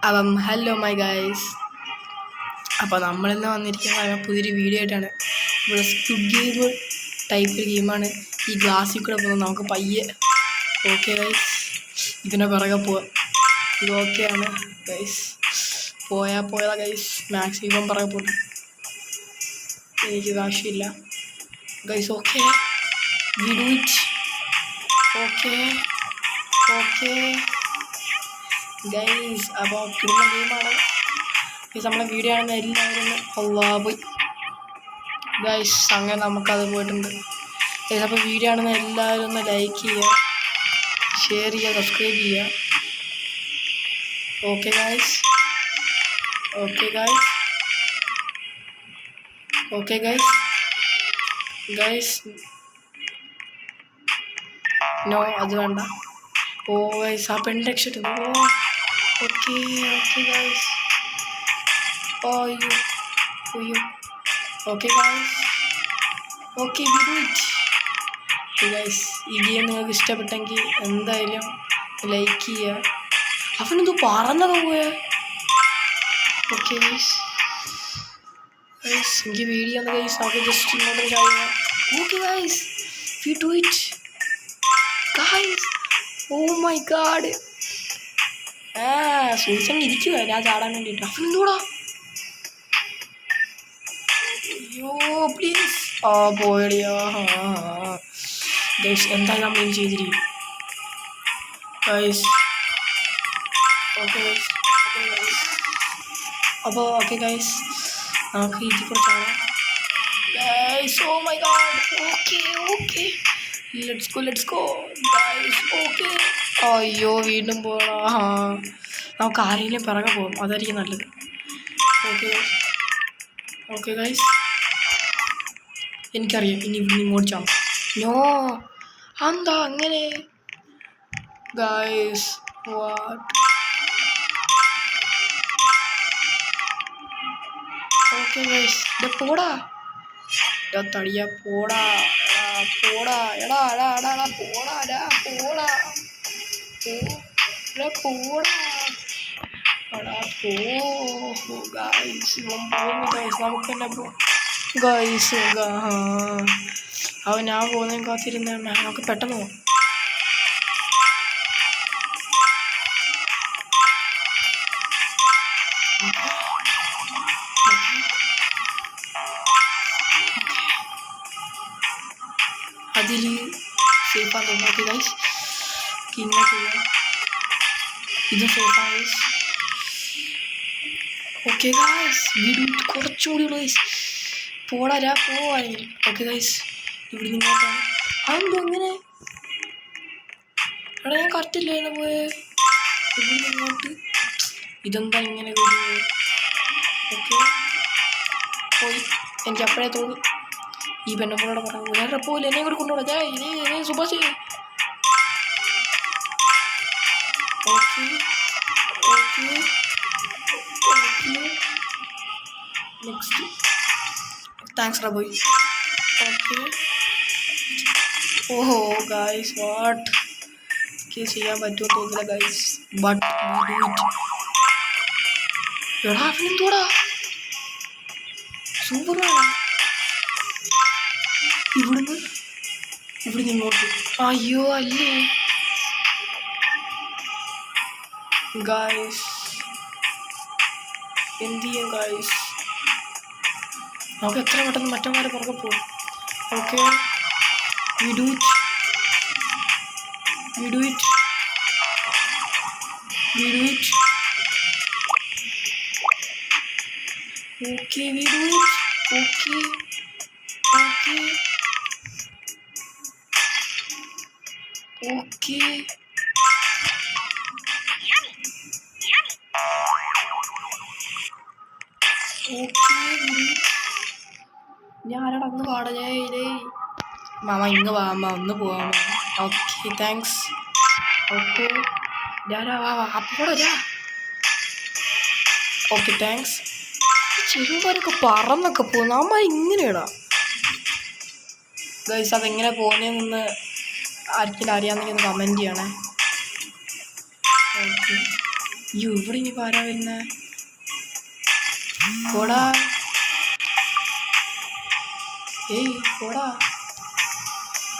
Hello my guys. അപ്പോൾ നമ്മളിന്ന് വന്നിരിക്കുന്ന പുതിയൊരു വീഡിയോ ആയിട്ടാണ്. ഇവിടെ സ്ക്വിഡ് ഗെയിം ടൈപ്പ് ഒരു ഗെയിമാണ്. ഈ ഗ്ലാസ്സിൽ കൂടെ പോകുന്നത് നമുക്ക് പയ്യെ. ഓക്കെ ഗൈസ്, ഇതിനെ പിറകെ പോവാം. ഇത് ഓക്കെയാണ് ഗൈസ്. പോയതാ ഗൈസ്. മാക്സിമം പിറകെ പോട്ടെ, എനിക്ക് ആവശ്യമില്ല guys. Okay, we do it. Okay guys, അപ്പോൾ കിട്ടുന്ന ഗെയിമാണ് ഗൈസ്. നമ്മളെ വീഡിയോ ആണെന്ന് എല്ലാവരും പോയി ഗൈസ്. അങ്ങനെ നമുക്കത് പോയിട്ടുണ്ട് ഗൈസ്. അപ്പോൾ വീഡിയോ ആണെന്ന് എല്ലാവരും ഒന്ന് ലൈക്ക് ചെയ്യുക, ഷെയർ ചെയ്യുക, സബ്സ്ക്രൈബ് ചെയ്യുക. Okay guys. നോ, അത് വേണ്ട. ഓ ഗൈസ്, ആ പെൺരക്ഷ. Okay guys. അയ്യോ. Okay guys. Okay, we do it. Okay guys, ഈ ഗെയിം നിങ്ങൾക്ക് ഇഷ്ടപ്പെട്ടെങ്കിൽ എന്തായാലും ലൈക്ക് ചെയ്യുക. അവനെന്തോ പറന്നത് പോയ. ഓക്കെ ഗൈസ്, എനിക്ക് വീഡിയോ ഒന്ന് ഗൈസ്. നമുക്ക് ജസ്റ്റ് ഇങ്ങോട്ട് ചാടുക. Okay guys, we do it guys. Oh my God. സൂക്ഷിച്ചു ഇരിക്കുക ഞാൻ ചാടാൻ വേണ്ടിയിട്ട്. അവനെന്തോടാ. അയ്യോ പ്ലീസ്. പോയടിയോ. ഗൈസ്, എന്തായാലും നമ്മൾ ഇനി ചെയ്തിരിക്കും ഗൈസ്. അപ്പോൾ ഓക്കെ ഗൈസ്, നമുക്ക് ഇതിൽ കൂടെ ചാടാം guys. Oh my God. Okay let's go guys. Okay. അയ്യോ, വീണ്ടും പോകണം. നമുക്ക് ആരെങ്കിലും പിറകെ പോകും, അതായിരിക്കും നല്ലത്. ഓക്കെ ഗൈസ്, എനിക്കറിയാം ഇനി ഇവിടെ ഇങ്ങോട്ട് ചാവും. നോ, എന്താ അങ്ങനെ ഗൈസ്? വാട്ട്? ഓക്കെ ഗൈസ്, പോടാ തടിയ. പോടാ എടാ ഗൈസ്. നമുക്ക് തന്നെ പോ ഗൈസ്. ഞാൻ പോകുന്നതിന് കാത്തിരുന്ന നമുക്ക് പെട്ടെന്ന് പോകാം. അതിൽ സേഫാന്ന് തോന്നുന്നു. ഓക്കെ ഗൈസ്, ഇങ്ങോട്ട് പോവാം. ഇത് സേഫാണ് ഗൈസ്. ഓക്കെ ഗൈസ്, വീട് കുറച്ചുകൂടി ഗൈസ്. പോടാ പോവാണെങ്കിൽ. ഓക്കെ ഗൈസ്, ഇവിടെ നിങ്ങോട്ടാണ്. അതെന്തോ അങ്ങനെ? എടാ, ഞാൻ കറക്റ്റില്ലായിരുന്നു പോയെ. ഇവിടെ നിങ്ങോട്ട് ഇതെന്താ ഇങ്ങനെ വരുന്നത്? ഓക്കെ, പോയി. എനിക്ക് അപ്പോഴേ തോന്നി ഈ പെണ്ണപ്പോളോടെ പറഞ്ഞു വേറെ പോലെ എന്നെ കൂടെ കൊണ്ടുപോകാം. സുഭാഷ്. Okay next. താങ്ക്സ് റാ ബോയ്. ഓക്കെ. ഓഹോ ഗൈസ്, വാട്ട് ചെയ്യാൻ പറ്റുമോ തോന്നില്ല guys, but we do it. എടാ, അവനെന്തോടാ സൂപ്പറാണ്. ഇവിടുന്ന് ഇങ്ങോട്ട്. അയ്യോ അല്ലേ ഗൈസ്, എന്ത് ചെയ്യും ഗൈസ്? നമുക്ക് എത്ര പെട്ടെന്ന് മറ്റന്മാരെ പുറകെ പോകും. Okay, we do it. Okay, we do it. Okay ഞാൻ ആരാടാ ഒന്ന് പാടേ. മാമ ഇങ്ങ് വാ, അമ്മ ഒന്ന് പോവാം. Okay thanks. ഓക്കെ അപ്പോഴാ. Okay thanks. ചെറുപാരൊക്കെ പറന്നൊക്കെ പോകുന്നു. അമ്മ ഇങ്ങനെയാടാ ഗൈസ്. അതെങ്ങനെ പോകുന്നതെന്ന് ആർക്കെങ്കിലും അറിയാമെന്നെങ്കിൽ ഒന്ന് കമൻറ്റ് ചെയ്യണേ. ഓക്കെ അയ്യോ ഇവിടെ ഇനി ആരാ വരുന്നേ? പോടാ, ഏയ് പോടാ,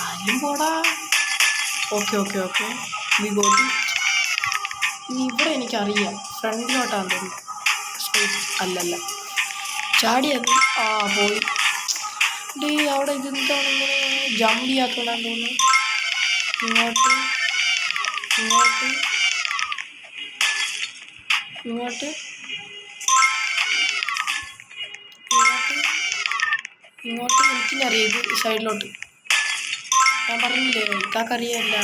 ആരും പോടാ. Okay okay okay, we got it. ഇനി ഇവിടെ എനിക്കറിയാം ഫ്രണ്ടിലോട്ടാന്ന് തോന്നുന്നു. സ്ട്രേറ്റ് അല്ലല്ല, ചാടിയത്. ആ പോയി. ഡേ അവിടെ ഇതെന്താണ് ഇങ്ങനെ ജമ്പ് ചെയ്യാത്തോണ്ടാന്ന് തോന്നുന്നു. ഇങ്ങോട്ട് ഇങ്ങോട്ട് ഇങ്ങോട്ട് ഇങ്ങോട്ട് ഇങ്ങോട്ട് എനിക്കിനറിയാം ഇത് സൈഡിലോട്ട്. ഞാൻ പറഞ്ഞില്ലേ ഇക്കാക്കറിയാല്ല.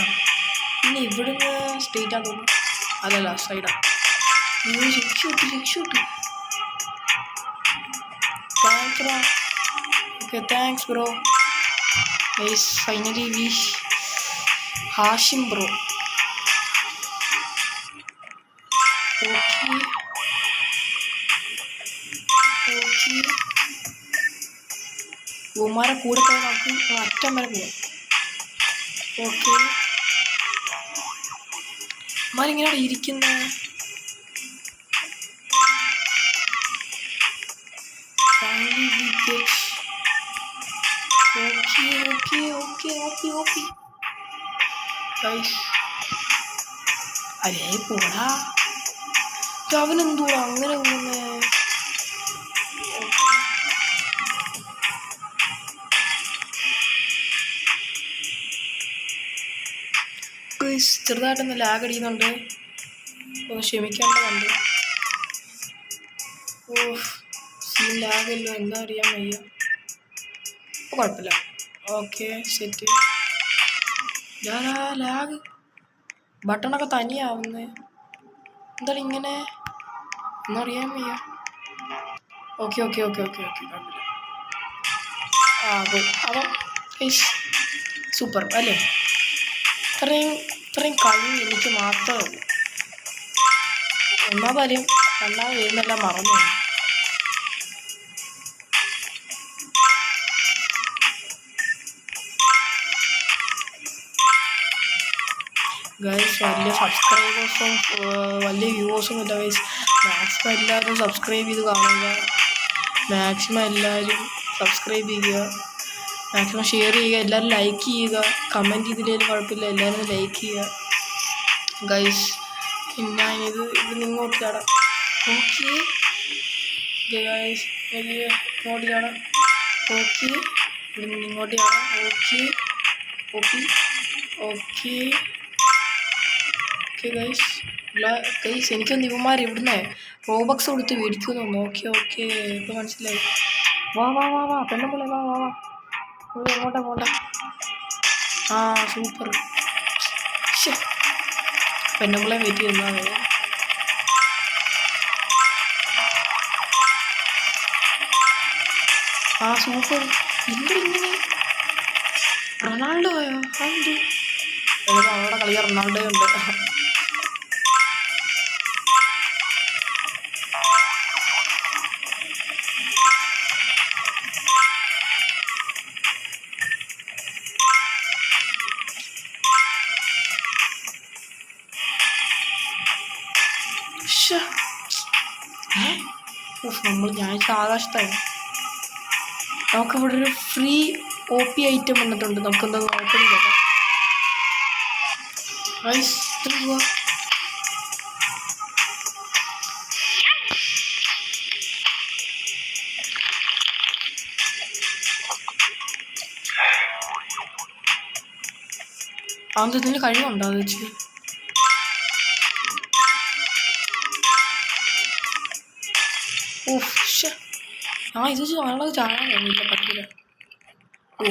പിന്നെ ഇവിടുന്ന് സ്ട്രേറ്റ് ആണെന്ന് തോന്നുന്നു. അല്ലല്ല സൈഡാ. രക്ഷപ്പെട്ടു. Thanks bro. Okay thanks bro. Guys finally we Hashim bro. Okay okay, ഉമാരെ കൂടെ പോയി നമുക്ക് അറ്റം വരെ പോവാം. ഓക്കെ, ഉമാരിങ്ങനെയാണ് ഇരിക്കുന്നത്. Finally we get. Okay okay okay okay okay guys. അരേ പോടാ, അവനെന്തോടാ അങ്ങനെ പോകുന്നേ? ചെറുതായിട്ടൊന്ന് ലാഗ് അടിക്കുന്നുണ്ട്, ഒന്ന് ക്ഷമിക്കേണ്ടതുണ്ട്. ഓ സീൻ ലാഗല്ലോ, എന്താ അറിയാൻ വയ്യ. കുഴപ്പമില്ല. Okay set. ലാഗ് ബട്ടണൊക്കെ തനിയാവുന്നേ, എന്താണ് ഇങ്ങനെ ഒന്നും അറിയാൻ വയ്യ. Okay okay okay okay okay കുഴപ്പമില്ല. ആ പോയി. അപ്പം സൂപ്പർ അല്ലേ? ഇത്രയും കഴിവ് എനിക്ക് മാത്രമേ ഉള്ളൂ. ഒന്നാമതാര്യം രണ്ടാമത് വരുന്നെല്ലാം മറന്നു. ഗൈസ് വലിയ സബ്സ്ക്രൈബേഴ്സും വലിയ വ്യൂവേഴ്സും ഇല്ല ഗൈസ്. മാക്സിമം എല്ലാവരും സബ്സ്ക്രൈബ് ചെയ്ത് കാണുക, മാക്സിമം എല്ലാവരും സബ്സ്ക്രൈബ് ചെയ്യുക, മാക്സിമം ഷെയർ ചെയ്യുക, എല്ലാവരും ലൈക്ക് ചെയ്യുക, കമൻറ്റ് ചെയ്തില്ലെങ്കിലും കുഴപ്പമില്ല, എല്ലാവരും ലൈക്ക് ചെയ്യുക ഗൈസ്. ഞാനിത് ഇങ്ങോട്ട് ചാടാം. ഓക്കെ ഗൈസ്, ഇങ്ങോട്ട് ചാടാം. ഓക്കെ ഇവിടെ ഇങ്ങോട്ട് ചാടാം. Okay okay okay okay guys. Guys എനിക്കൊന്ന് ഇവന്മാർ ഇവിടുന്ന് റോബക്സ് കൊടുത്ത് മേടിക്കുമെന്ന് തോന്നുന്നു. ഓക്കെ ഓക്കെ ഇപ്പോൾ മനസ്സിലായി. വാ വാ വാ വാ പെണ്ണുമ്പിള്ളേ വാ വാ വാ, എങ്ങോട്ടാ പോണ്ട? ആ സൂപ്പർ. പെണ്ണുമ്പിള്ളേ വെയിറ്റ് ചെയ്യുന്ന ആ സൂപ്പർ. ഇങ്ങനെ റൊണാൾഡോ ആയോ? അതെന്ത് അവിടെ കളിക്കാൻ റൊണാൾഡോ ഉണ്ട്. നമ്മൾ ഞാൻ ആകാശത്തായി. നമുക്കിവിടെ ഒരു ഫ്രീ OP ഐറ്റം വന്നിട്ടുണ്ട്. നമുക്കെന്താ ഓപ്പൺ ചെയ്യാം. ഗൈസ് പോവാ. അതെന്താ ഇതിന് കഴിവുണ്ടോ അത് വെച്ച്? ഇത് ഞങ്ങളത് ചാടാൻ തോന്നില്ല, പറ്റില്ല.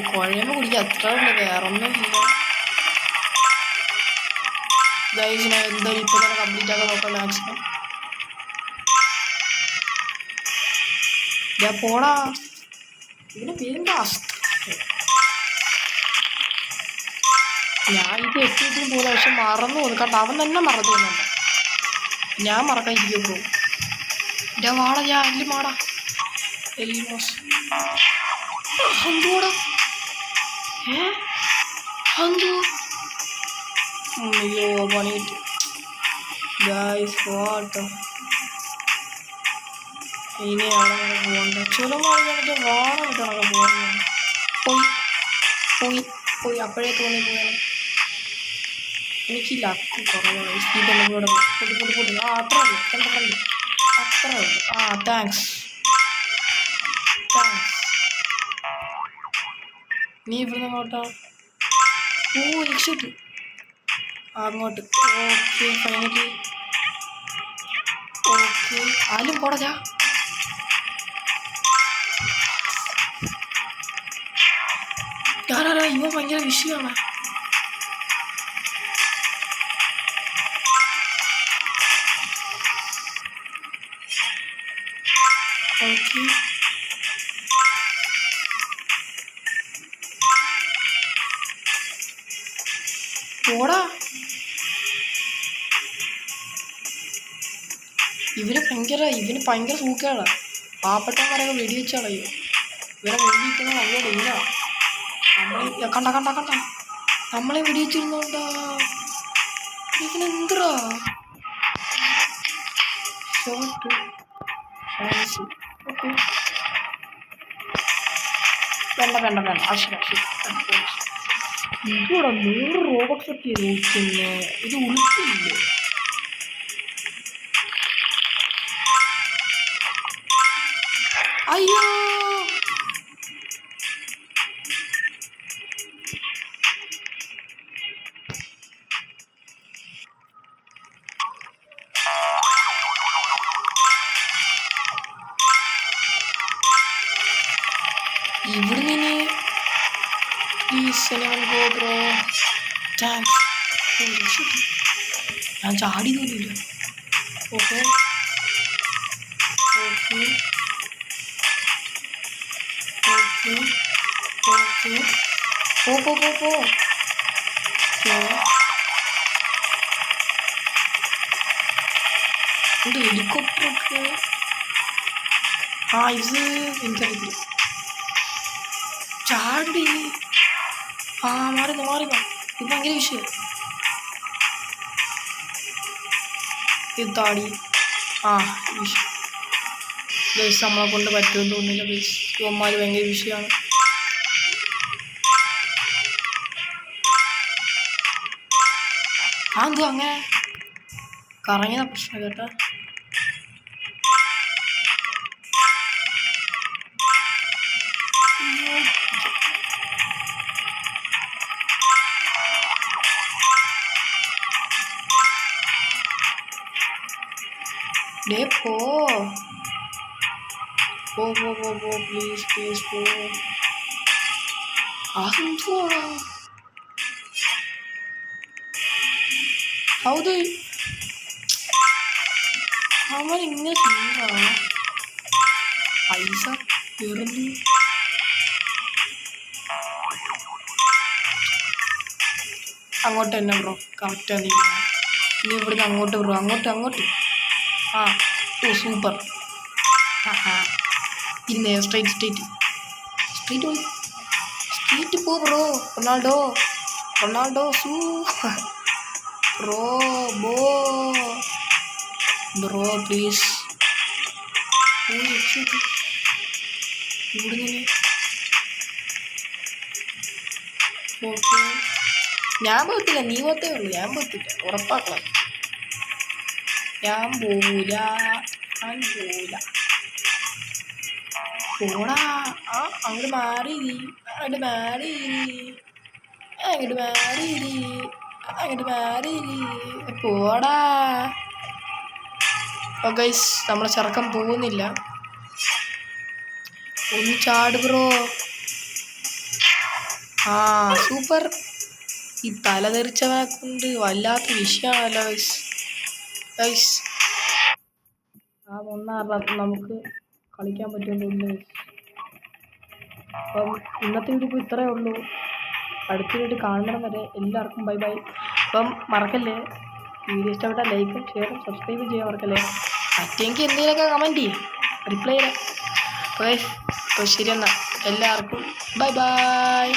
കുഴയുമ്പോൾ കുടിക്കുക അത്ര ഉള്ളു, വേറെ ഒന്നുമില്ല ഗൈസ്. ഞാൻ എന്തായാലും ഇപ്പോൾ തന്നെ കംപ്ലീറ്റ് ആക്കാൻ നോക്കാം മാക്സിമം. ഞാൻ പോടാ, ഇതിൻ്റെ പേരെന്താ? ഞാൻ ഇത് എത്തിയിട്ടും പോലെ പക്ഷെ മറന്നു പോകുന്നു. കാരണം അവൻ തന്നെ മറന്നു പോകുന്നുണ്ട്, ഞാൻ മറക്കാതിരിക്കും പോകും. എൻ്റെ വാടാ, ഞാൻ അതിൽ മാടാ എൽമോസ്. ഹന്തോടാ ഹന്തോ, അയ്യോ പണി കിട്ടി. ഗൈസ് പോട്ടോ. ഇനി അവിടെ വരെ പോകണ്ട. ചുരമാറിയിട്ട് വാണം കിട്ടണൊക്കെ പോകുന്നു. പോയി പോയി പോയി അപ്പോഴേ തോന്നി പോയാണ്. എനിക്ക് ലക്ക് കുറവാണ്. സ്പീഡ് കൂടെ പൊടി പൊടി പൊടി. ആ അത്ര ഉള്ളു. കണ്ട് അത്ര ഉള്ളു. ആ താങ്ക്സ്. നീ ഇവിടുന്ന് അങ്ങോട്ടാ? ഓ രക്ഷപ്പെട്ടു. അങ്ങോട്ട്. Okay finally. ഓക്കെ ആലും പോടാ. ഇവ ഭയങ്കര വിഷയമാണ്. ഓക്കെ പോടാ. ഇവന് ഭയങ്കര സൂക്കാണ്. പാവപ്പെട്ടവന്മാരൊക്കെ വെടിവെച്ച് കളയും. ഇവരെ മുമ്പിൽ നിൽക്കുന്ന നല്ല ഇല്ല. കണ്ട നമ്മളെ വെടിവെച്ചിരുന്നോണ്ടാ. ഇതിനെന്തറാ ഷോട്ട്. ഓക്കെ വേണ്ട ഇതൂടെ 100 റോബക്സ് ഒക്കെ നോക്കുന്നേ. ഇത് ഉളുപ്പില്ലേ? അയ്യോ ഇവിടുന്ന് പ്ലീസ് ഗോ ബ്രോ. താങ്ക്സ്. ഞാൻ ചാടി തോന്നില്ല. ഓക്കെ ഓക്കെ ഓക്കെ ഓക്കെ പോ ഹെലികോപ്റ്ററൊക്കെ. ആ ഇത് എനിക്കറിയില്ല. ചാടി. ആ മാറിന്നോ. ഇത് ഭയങ്കര വിഷയം. ഇത് താടി. ആ വിഷയം ബേസ് നമ്മളെ കൊണ്ട് പറ്റുമെന്ന് തോന്നുന്നില്ല. ബേസ് ഇവന്മാർ ഭയങ്കര വിഷയമാണ്. ആ എന്തോ അങ്ങനെ കറങ്ങിയ പ്രശ്നം കേട്ടാ. പോ പ്ലീസ് പോ. അതെന്തോടാ ഹൗത് അവൻ ഇങ്ങനെ ചെയ്യുന്നതാണ്. പൈസ എറിഞ്ഞു. അങ്ങോട്ട് തന്നെ ബ്രോ. കറക്റ്റാണ് നീക്കുന്നത്. ഇനി ഇവിടുന്ന് അങ്ങോട്ട് ബ്രോ. അങ്ങോട്ട്. ആ ഓ സൂപ്പർ. പിന്നെ സ്ട്രൈറ്റ് പോ ബ്രോ. റൊണാൾഡോ സൂ ബ്രോ പ്ലീസ്. ഇവിടുന്ന് ഓക്കെ. ഞാൻ പോകത്തില്ല. നീ പോത്തേ ഉള്ളൂ. ഞാൻ പോകത്തില്ല. ഉറപ്പാക്കണം. ഞാൻ പോവില്ല. പോടാ. ആ അങ്ങോട്ട് മാറി. പോടാ. ഓ ഗൈസ് നമ്മളെ ചെറുക്കം പോകുന്നില്ല. ഒന്ന് ചാട് ബ്രോ. ആ സൂപ്പർ. ഈ തലതെറിച്ചവനെ കൊണ്ട് വല്ലാത്ത വിഷയമാണല്ലോ ഗൈസ്. ആ നമുക്ക് കളിക്കാൻ പറ്റുമെന്ന് തോന്നുന്നു. അപ്പം ഇന്നത്തെ വീഡിയോ ഇപ്പോൾ ഇത്രയേ ഉള്ളൂ. അടുത്ത വീഡിയോ കാണണം വരെ എല്ലാവർക്കും ബൈ. അപ്പം മറക്കല്ലേ, വീഡിയോ ഇഷ്ടപ്പെട്ടാൽ ലൈക്കും ഷെയറും സബ്സ്ക്രൈബും ചെയ്യാൻ മറക്കല്ലേ. പറ്റിയെങ്കിൽ എന്തെങ്കിലുമൊക്കെ കമൻറ്റ് ചെയ്യും, റിപ്ലൈ ചെയ്യാം. അപ്പോൾ ശരി എന്നാൽ എല്ലാവർക്കും ബൈ.